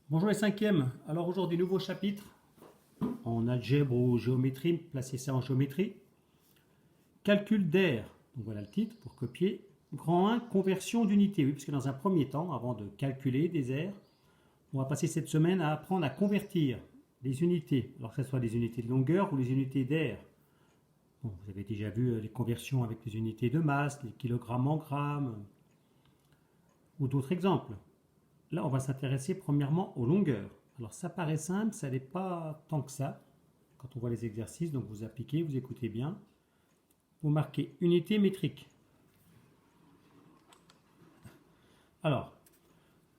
Bonjour les cinquièmes, alors aujourd'hui nouveau chapitre en algèbre ou géométrie, placez ça en géométrie. Calcul d'air, donc voilà le titre pour copier. Grand 1, conversion d'unités, oui, puisque dans un premier temps, avant de calculer des aires, on va passer cette semaine à apprendre à convertir les unités, alors que ce soit les unités de longueur ou les unités d'air. Bon, vous avez déjà vu les conversions avec les unités de masse, les kilogrammes en grammes, ou d'autres exemples. Là, on va s'intéresser premièrement aux longueurs. Alors ça paraît simple, ça n'est pas tant que ça quand on voit les exercices, donc vous appliquez, vous écoutez bien. Vous marquez unité métrique. Alors,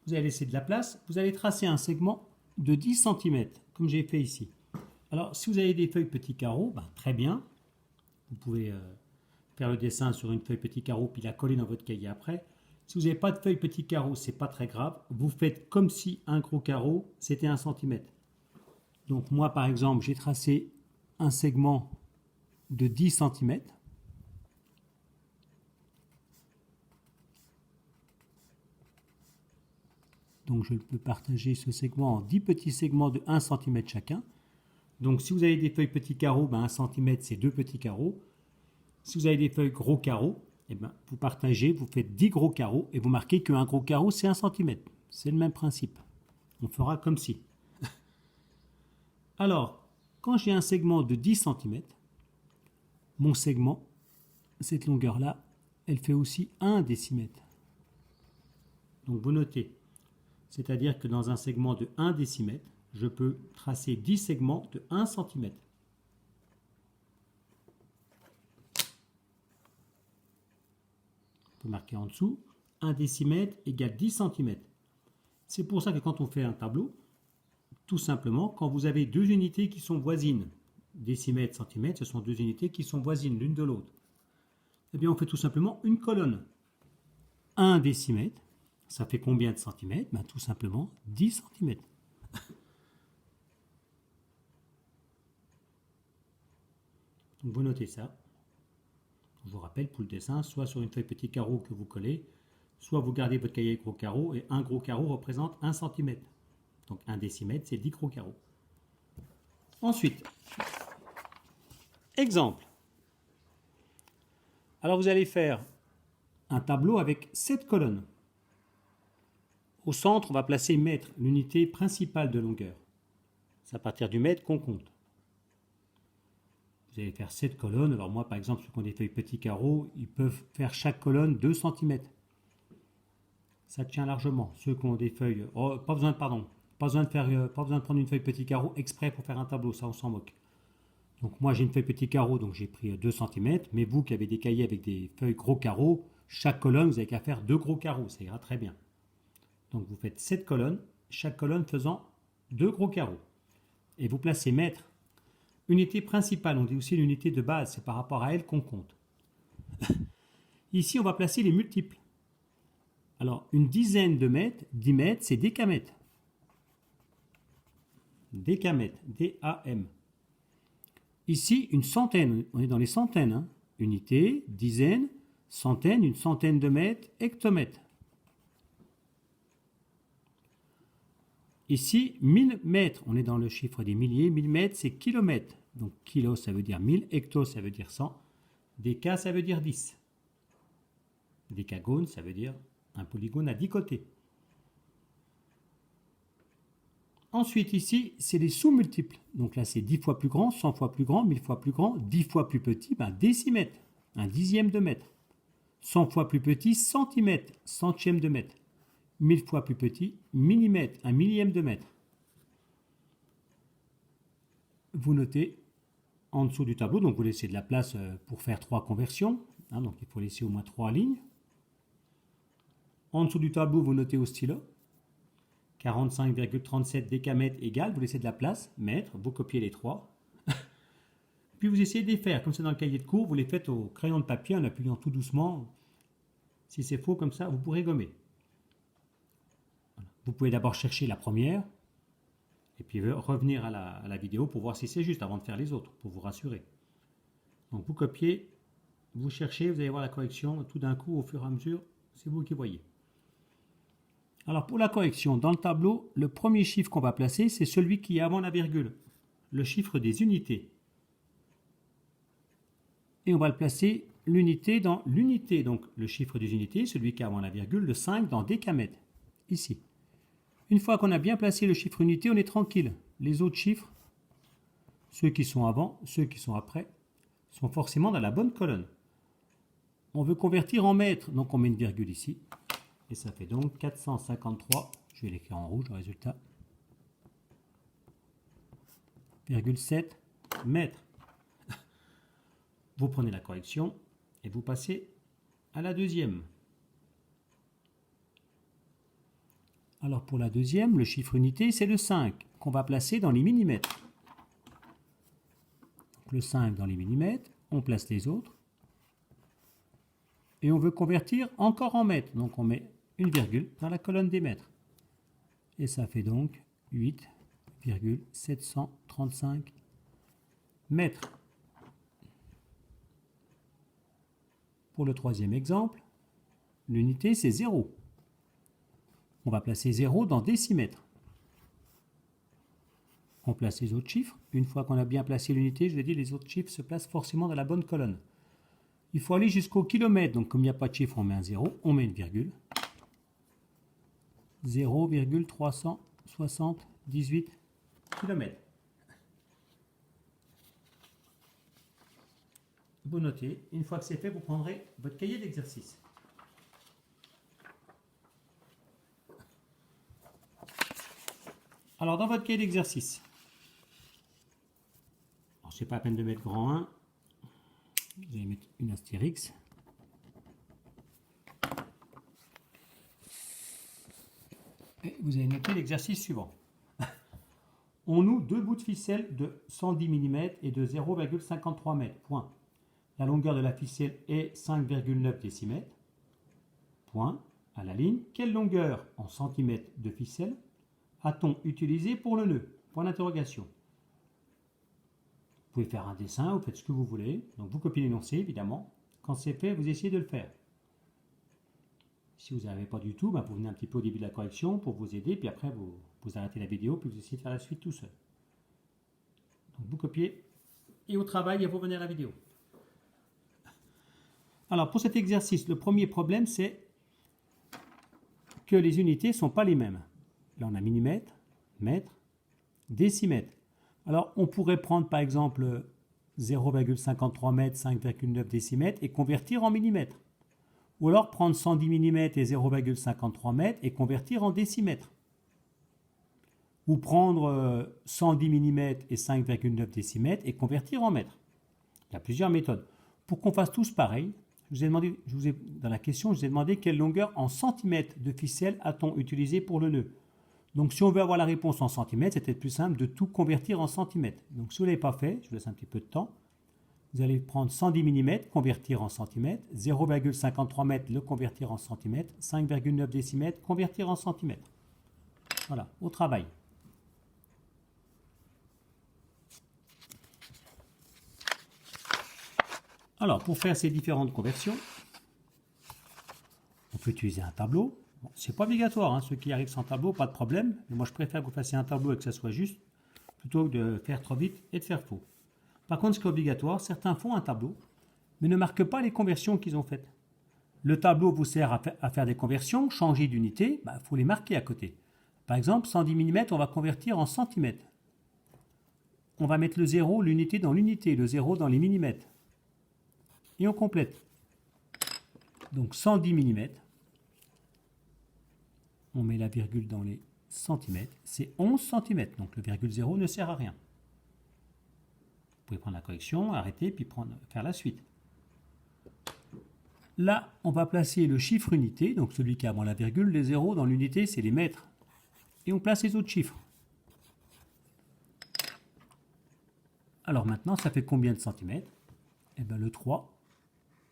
vous allez laisser de la place, vous allez tracer un segment de 10 cm, comme j'ai fait ici. Alors, si vous avez des feuilles petits carreaux, ben, très bien. Vous pouvez faire le dessin sur une feuille petit carreau, puis la coller dans votre cahier après. Si vous n'avez pas de feuille petit carreau, c'est pas très grave. Vous faites comme si un gros carreau, c'était 1 cm. Donc moi, par exemple, j'ai tracé un segment de 10 cm. Donc je peux partager ce segment en 10 petits segments de 1 cm chacun. Donc si vous avez des feuilles petits carreaux, ben 1 cm c'est 2 petits carreaux. Si vous avez des feuilles gros carreaux, eh ben, vous partagez, vous faites 10 gros carreaux et vous marquez qu'un gros carreau c'est 1 cm. C'est le même principe. On fera comme si. Alors, quand j'ai un segment de 10 cm, mon segment, cette longueur-là, elle fait aussi 1 décimètre. Donc vous notez. C'est-à-dire que dans un segment de 1 décimètre, je peux tracer 10 segments de 1 cm. On peut marquer en dessous, 1 décimètre égale 10 cm. C'est pour ça que quand on fait un tableau, tout simplement, quand vous avez deux unités qui sont voisines, décimètre, centimètre, ce sont deux unités qui sont voisines l'une de l'autre, eh bien on fait tout simplement une colonne. 1 décimètre, ça fait combien de centimètres? Ben, tout simplement 10 cm. Donc vous notez ça. Je vous rappelle pour le dessin, soit sur une feuille petit carreau que vous collez, soit vous gardez votre cahier gros carreau et un gros carreau représente 1 cm. Donc 1 décimètre, c'est 10 gros carreaux. Ensuite, exemple. Alors vous allez faire un tableau avec 7 colonnes. Au centre, on va placer mètre, l'unité principale de longueur. C'est à partir du mètre qu'on compte. Vous allez faire 7 colonnes. Alors moi, par exemple, ceux qui ont des feuilles petits carreaux, ils peuvent faire chaque colonne 2 cm. Ça tient largement. Ceux qui ont des feuilles... Oh, pas besoin de prendre une feuille petit carreau exprès pour faire un tableau, ça on s'en moque. Donc moi j'ai une feuille petit carreau, donc j'ai pris 2 cm, mais vous qui avez des cahiers avec des feuilles gros carreaux, chaque colonne, vous n'avez qu'à faire 2 gros carreaux, ça ira très bien. Donc vous faites 7 colonnes, chaque colonne faisant 2 gros carreaux. Et vous placez mètre. Unité principale, on dit aussi l'unité de base, c'est par rapport à elle qu'on compte. Ici on va placer les multiples. Alors une dizaine de mètres, 10 mètres, c'est décamètre. Décamètre, D-A-M. Ici, une centaine, on est dans les centaines. Hein. Unité, dizaine, centaine, une centaine de mètres, hectomètre. Ici, 1000 mètres, on est dans le chiffre des milliers, 1000 mètres c'est kilomètre. Donc kilo ça veut dire 1000, hecto ça veut dire 100, déca ça veut dire 10. Décagone ça veut dire un polygone à 10 côtés. Ensuite ici, c'est les sous-multiples. Donc là, c'est 10 fois plus grand, 100 fois plus grand, 1000 fois plus grand, 10 fois plus petit, ben décimètre, un dixième de mètre. 100 fois plus petit, centimètre, centième de mètre. 1000 fois plus petit, millimètre, un millième de mètre. Vous notez en dessous du tableau, donc vous laissez de la place pour faire 3 conversions. Hein, donc il faut laisser au moins 3 lignes. En dessous du tableau, vous notez au stylo. 45,37 décamètres égale, vous laissez de la place, mètre, vous copiez les 3. Puis vous essayez de les faire, comme c'est dans le cahier de cours, vous les faites au crayon de papier en appuyant tout doucement. Si c'est faux comme ça, vous pourrez gommer. Vous pouvez d'abord chercher la première, et puis revenir à la vidéo pour voir si c'est juste avant de faire les autres, pour vous rassurer. Donc vous copiez, vous cherchez, vous allez voir la correction, tout d'un coup, au fur et à mesure, c'est vous qui voyez. Alors pour la correction, dans le tableau, le premier chiffre qu'on va placer, c'est celui qui est avant la virgule, le chiffre des unités. Et on va le placer l'unité dans l'unité, donc le chiffre des unités, celui qui est avant la virgule, le 5 dans décamètre, ici. Une fois qu'on a bien placé le chiffre unité, on est tranquille. Les autres chiffres, ceux qui sont avant, ceux qui sont après, sont forcément dans la bonne colonne. On veut convertir en mètres, donc on met une virgule ici. Et ça fait donc 453, je vais l'écrire en rouge, le résultat, 7 mètres. Vous prenez la correction et vous passez à la deuxième. Alors pour la deuxième, le chiffre unité, c'est le 5 qu'on va placer dans les millimètres. Donc le 5 dans les millimètres, on place les autres. Et on veut convertir encore en mètres. Donc on met une virgule dans la colonne des mètres. Et ça fait donc 8,735 mètres. Pour le troisième exemple, l'unité c'est 0. On va placer 0 dans décimètres. On place les autres chiffres. Une fois qu'on a bien placé l'unité, je l'ai dit, les autres chiffres se placent forcément dans la bonne colonne. Il faut aller jusqu'au kilomètre. Donc comme il n'y a pas de chiffre, on met un 0, on met une virgule. 0,378 km. Vous notez, une fois que c'est fait, vous prendrez votre cahier d'exercice. Alors dans votre cahier d'exercice, c'est pas la peine de mettre grand 1, vous allez mettre une astérix. Et vous allez noter l'exercice suivant. On noue deux bouts de ficelle de 110 mm et de 0,53 m. Point. La longueur de la ficelle est 5,9 décimètres. Point. À la ligne. Quelle longueur en centimètres de ficelle a-t-on utilisé pour le nœud? Point d'interrogation. Vous pouvez faire un dessin, vous faites ce que vous voulez. Donc vous copiez l'énoncé, évidemment. Quand c'est fait, vous essayez de le faire. Si vous n'arrivez pas du tout, vous venez un petit peu au début de la correction pour vous aider, puis après vous arrêtez la vidéo, puis vous essayez de faire la suite tout seul. Donc vous copiez, et au travail, et vous revenez à la vidéo. Alors pour cet exercice, le premier problème, c'est que les unités ne sont pas les mêmes. Là, on a millimètre, mètre, décimètre. Alors, on pourrait prendre par exemple 0,53 m, 5,9 décimètres et convertir en millimètres. Ou alors prendre 110 mm et 0,53 m et convertir en décimètres. Ou prendre 110 mm et 5,9 décimètres et convertir en mètres. Il y a plusieurs méthodes. Pour qu'on fasse tous pareil, dans la question, je vous ai demandé quelle longueur en centimètres de ficelle a-t-on utilisé pour le nœud. Donc si on veut avoir la réponse en centimètres, c'est peut-être plus simple de tout convertir en centimètres. Donc si vous ne l'avez pas fait, je vous laisse un petit peu de temps. Vous allez prendre 110 mm, convertir en centimètres, 0,53 m, le convertir en centimètres, 5,9 décimètres, convertir en centimètres. Voilà, au travail. Alors, pour faire ces différentes conversions, on peut utiliser un tableau. Bon, ce n'est pas obligatoire, hein. Ceux qui arrivent sans tableau, pas de problème. Mais moi, je préfère que vous fassiez un tableau et que ça soit juste, plutôt que de faire trop vite et de faire faux. Par contre, ce qui est obligatoire, certains font un tableau, mais ne marquent pas les conversions qu'ils ont faites. Le tableau vous sert à faire des conversions, changer d'unité, il faut les marquer à côté. Par exemple, 110 mm, on va convertir en centimètres. On va mettre le 0, l'unité dans l'unité, le 0 dans les millimètres. Et on complète. Donc 110 mm, on met la virgule dans les centimètres, c'est 11 cm, donc le virgule 0 ne sert à rien. Vous pouvez prendre la correction, arrêter, puis faire la suite. Là, on va placer le chiffre unité, donc celui qui est avant la virgule, les 0 dans l'unité, c'est les mètres. Et on place les autres chiffres. Alors maintenant, ça fait combien de centimètres? Eh bien le 3.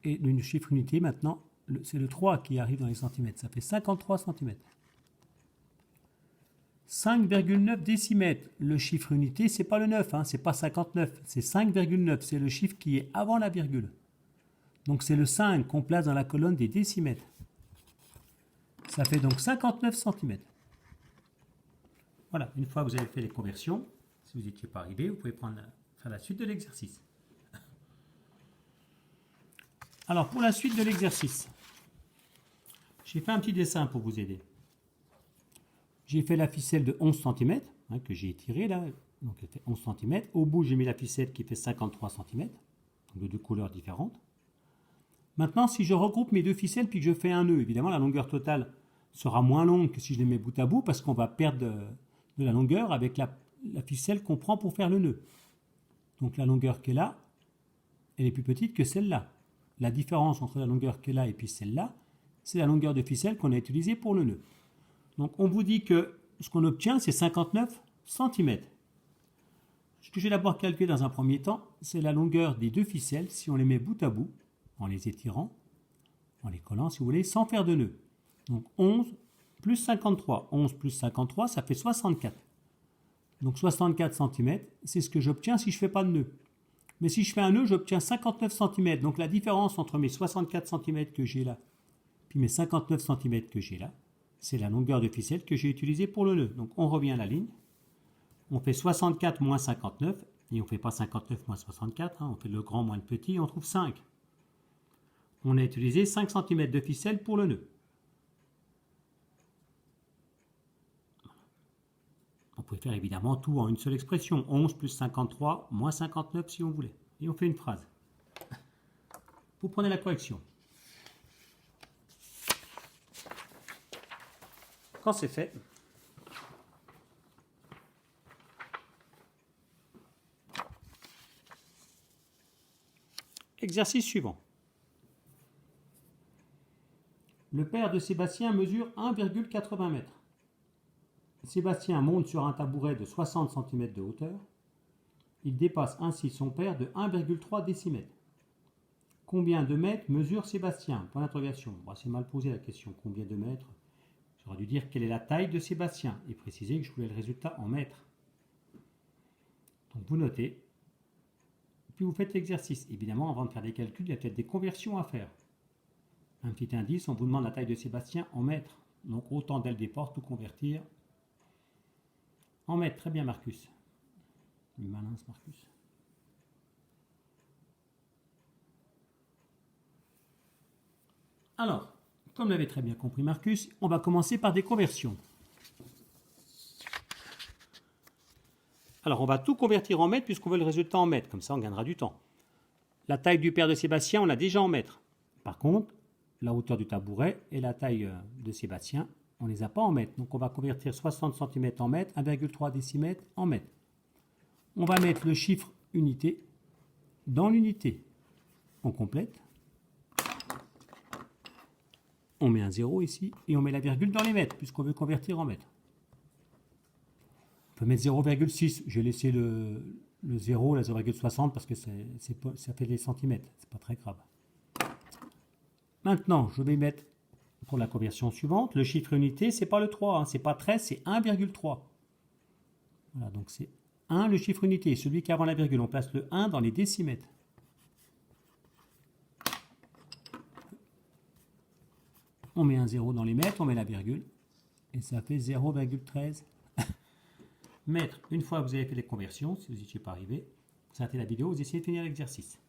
Et le chiffre unité, maintenant, c'est le 3 qui arrive dans les centimètres. Ça fait 53 cm. 5,9 décimètres. Le chiffre unité, ce n'est pas le 9, hein, ce n'est pas 59. C'est 5,9. C'est le chiffre qui est avant la virgule. Donc c'est le 5 qu'on place dans la colonne des décimètres. Ça fait donc 59 cm. Voilà, une fois que vous avez fait les conversions, si vous n'étiez pas arrivé, vous pouvez faire la suite de l'exercice. Alors, pour la suite de l'exercice, j'ai fait un petit dessin pour vous aider. J'ai fait la ficelle de 11 cm, que j'ai étirée là, donc elle fait 11 cm. Au bout, j'ai mis la ficelle qui fait 53 cm, donc de deux couleurs différentes. Maintenant, si je regroupe mes deux ficelles puis que je fais un nœud, évidemment, la longueur totale sera moins longue que si je les mets bout à bout parce qu'on va perdre de la longueur avec la ficelle qu'on prend pour faire le nœud. Donc la longueur qui est là, elle est plus petite que celle-là. La différence entre la longueur qui est là et puis celle-là, c'est la longueur de ficelle qu'on a utilisée pour le nœud. Donc on vous dit que ce qu'on obtient, c'est 59 cm. Ce que je vais d'abord calculer dans un premier temps, c'est la longueur des deux ficelles si on les met bout à bout, en les étirant, en les collant si vous voulez, sans faire de nœud. Donc 11 plus 53. 11 plus 53, ça fait 64. Donc 64 cm, c'est ce que j'obtiens si je ne fais pas de nœud. Mais si je fais un nœud, j'obtiens 59 cm. Donc la différence entre mes 64 cm que j'ai là, puis mes 59 cm que j'ai là, c'est la longueur de ficelle que j'ai utilisée pour le nœud. Donc on revient à la ligne. On fait 64 moins 59, et on ne fait pas 59 moins 64, on fait le grand moins le petit, et on trouve 5. On a utilisé 5 cm de ficelle pour le nœud. On peut faire évidemment tout en une seule expression. 11 plus 53 moins 59 si on voulait. Et on fait une phrase. Vous prenez la correction. Quand c'est fait, exercice suivant. Le père de Sébastien mesure 1,80 m. Sébastien monte sur un tabouret de 60 cm de hauteur. Il dépasse ainsi son père de 1,3 décimètres. Combien de mètres mesure Sébastien? Point d'interrogation. Bon, c'est mal posé la question. Combien de mètres? J'aurais dû dire quelle est la taille de Sébastien et préciser que je voulais le résultat en mètres. Donc vous notez, puis vous faites l'exercice. Évidemment, avant de faire des calculs, il y a peut-être des conversions à faire. Un petit indice, on vous demande la taille de Sébastien en mètres. Donc autant dès le départ tout convertir en mètres. Très bien Marcus. Il est malin ce Marcus. Alors, comme l'avait très bien compris Marcus, on va commencer par des conversions. Alors, on va tout convertir en mètres puisqu'on veut le résultat en mètres. Comme ça, on gagnera du temps. La taille du père de Sébastien, on l'a déjà en mètres. Par contre, la hauteur du tabouret et la taille de Sébastien, on ne les a pas en mètres. Donc, on va convertir 60 cm en mètres, 1,3 décimètres en mètres. On va mettre le chiffre unité dans l'unité. On complète. On met un 0 ici et on met la virgule dans les mètres puisqu'on veut convertir en mètres. On peut mettre 0,6. J'ai laissé le 0, la 0,60 parce que ça fait des centimètres. C'est pas très grave. Maintenant, je vais mettre pour la conversion suivante, le chiffre unité, c'est pas le 3, c'est pas 13, c'est 1,3. Voilà, donc c'est 1 le chiffre unité. Celui qui est avant la virgule, on place le 1 dans les décimètres. On met un 0 dans les mètres, on met la virgule, et ça fait 0,13 mètres. Une fois que vous avez fait les conversions, si vous n'y étiez pas arrivé, vous arrêtez la vidéo, vous essayez de finir l'exercice.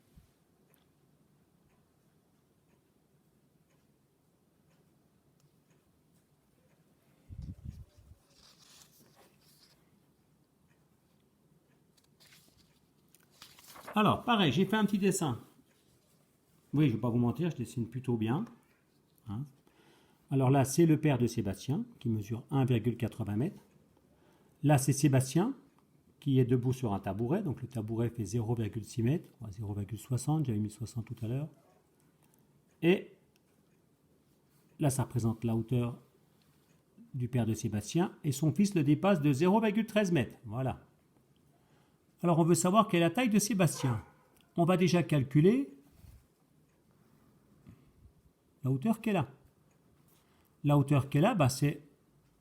Alors, pareil, j'ai fait un petit dessin. Oui, je ne vais pas vous mentir, je dessine plutôt bien. Alors là, c'est le père de Sébastien, qui mesure 1,80 m. Là, c'est Sébastien, qui est debout sur un tabouret. Donc le tabouret fait 0,6 m, 0,60, j'avais mis 60 tout à l'heure. Et là, ça représente la hauteur du père de Sébastien. Et son fils le dépasse de 0,13 m. Voilà. Alors, on veut savoir quelle est la taille de Sébastien. On va déjà calculer la hauteur qu'elle a. La hauteur qu'elle a, c'est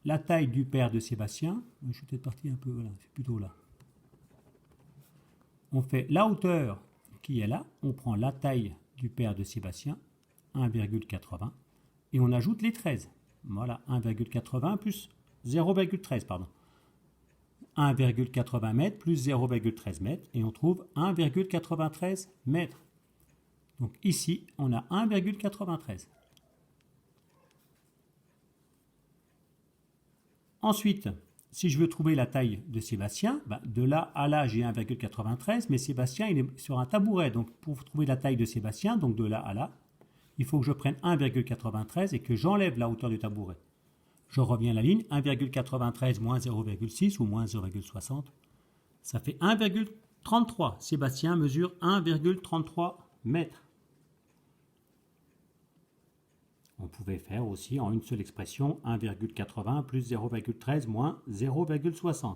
la taille du père de Sébastien. Je suis peut-être parti un peu, voilà, c'est plutôt là. On fait la hauteur qui est là, on prend la taille du père de Sébastien, 1,80, et on ajoute les 13. Voilà, 1,80 plus 0,13, pardon. 1,80 mètres plus 0,13 mètres, et on trouve 1,93 mètres. Donc ici, on a 1,93. Ensuite, si je veux trouver la taille de Sébastien, de là à là, j'ai 1,93, mais Sébastien, il est sur un tabouret. Donc pour trouver la taille de Sébastien, donc de là à là, il faut que je prenne 1,93 et que j'enlève la hauteur du tabouret. Je reviens à la ligne, 1,93 moins 0,6 ou moins 0,60, ça fait 1,33. Sébastien mesure 1,33 mètres. On pouvait faire aussi en une seule expression 1,80 plus 0,13 moins 0,60.